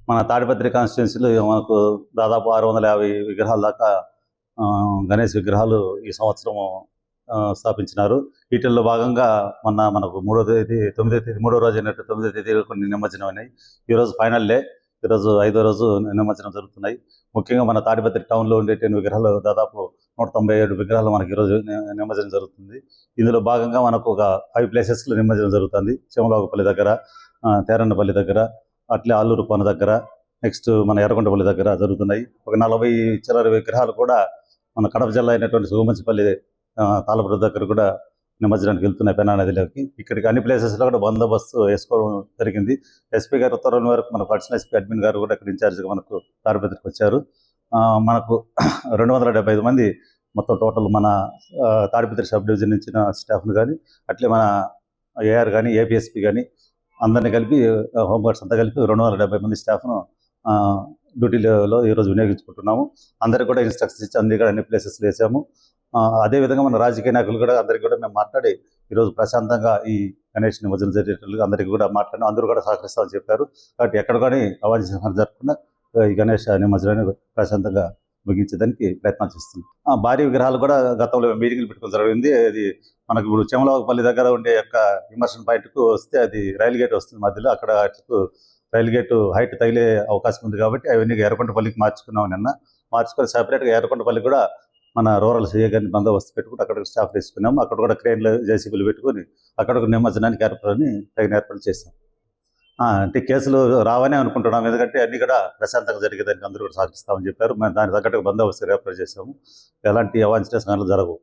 మన తాడిపత్రి కాన్స్టిట్యున్సీలో మనకు దాదాపు 650 విగ్రహాల దాకా గణేష్ విగ్రహాలు ఈ సంవత్సరం స్థాపించినారు. వీటిల్లో భాగంగా మనకు 3వ రోజు అయినట్టు 9వ తేదీ కొన్ని నిమజ్జనం అయినాయి. ఈరోజు ఫైనల్ డే, ఈరోజు 5వ రోజు నిమజ్జనం జరుగుతున్నాయి. ముఖ్యంగా మన తాడిపత్రి టౌన్లో ఉండే 10 విగ్రహాలు, దాదాపు 197 విగ్రహాలు మనకి ఈరోజు నిమజ్జనం జరుగుతుంది. ఇందులో భాగంగా మనకు ఒక 5 ప్లేసెస్లో నిమజ్జనం జరుగుతుంది. చెమలాగుపల్లి దగ్గర, తేరన్నపల్లి దగ్గర, అట్లే ఆలూరు కోన దగ్గర, నెక్స్ట్ మన ఎర్రగొండపల్లి దగ్గర జరుగుతున్నాయి. ఒక 40 చిల్లర విగ్రహాలు కూడా మన కడప జిల్లా అయినటువంటి సుగమంచిపల్లి తాళపుర దగ్గర కూడా నిమజ్జనానికి వెళ్తున్నాయి పెన్నా నదిలోకి. ఇక్కడికి అన్ని ప్లేసెస్లో కూడా బందోబస్తు వేసుకోవడం జరిగింది. ఎస్పీ గారు ఉత్తర్వుల వరకు మనకు అడిషనల్ ఎస్పీ అడ్మిన్ గారు కూడా ఇక్కడ ఇన్ఛార్జ్గా మనకు తాడిపత్రికి వచ్చారు. మనకు 275 మంది మొత్తం టోటల్ మన తాడిపత్రి సబ్ డివిజన్ ఇచ్చిన స్టాఫ్ను కానీ, అట్లే మన ఏఆర్ కానీ, ఏపీఎస్పీ కానీ అందరినీ కలిపి, హోంగార్డ్స్ అంతా కలిపి 270 మంది స్టాఫ్ను డ్యూటీలో ఈరోజు వినియోగించుకుంటున్నాము. అందరికీ కూడా ఇన్స్ట్రక్షన్స్ ఇచ్చి అన్ని ప్లేసెస్లో వేసాము. అదేవిధంగా మన రాజకీయ నాయకులు కూడా అందరికీ కూడా మేము మాట్లాడి ఈరోజు ప్రశాంతంగా ఈ గణేష్ నిమజ్జనం జరిగేటట్లు అందరికీ కూడా మాట్లాడి అందరూ కూడా సహకరిస్తామని చెప్పారు. కాబట్టి ఎక్కడ కానీ అవాంఛనీయ జరగకుండా ఈ గణేష్ నిమజ్జనాన్ని ప్రశాంతంగా ముగించేదానికి ప్రయత్నాలు చేస్తున్నాం. భారీ విగ్రహాలు కూడా గతంలో మీటింగ్లు పెట్టుకోవడం జరిగింది. అది మనకు ఇప్పుడు చెమలాపల్లి దగ్గర ఉండే యొక్క ఇమర్షన్ పాయింట్కు వస్తే అది రైలు గేట్ వస్తుంది మధ్యలో. అక్కడ రైలు గేటు హైట్ తగిలే అవకాశం ఉంది కాబట్టి అవన్నీ ఎర్రగొండపల్లికి మార్చుకున్నాం. మార్చుకొని సపరేట్గా ఎర్రగొండపల్లి కూడా మన రూరల్ సీఏ గారిని బందోబస్తు పెట్టుకుంటూ అక్కడ స్టాఫ్ తీసుకున్నాము. అక్కడ కూడా క్రేన్లు, జేసీబీలు పెట్టుకొని అక్కడ నిమజ్జనానికి తగిన ఏర్పాట్లు చేస్తాం. అంటే కేసులు రావని అనుకుంటున్నాం, ఎందుకంటే అన్ని కూడా ప్రశాంతంగా జరిగేదానికి అందరూ కూడా సహకరిస్తామని చెప్పారు. మేము దానికి తగ్గట్టుగా బందోబస్తు ఏర్పాటు చేసాము. ఎలాంటి అవాంఛనీయ సంఘటనలు జరగవు.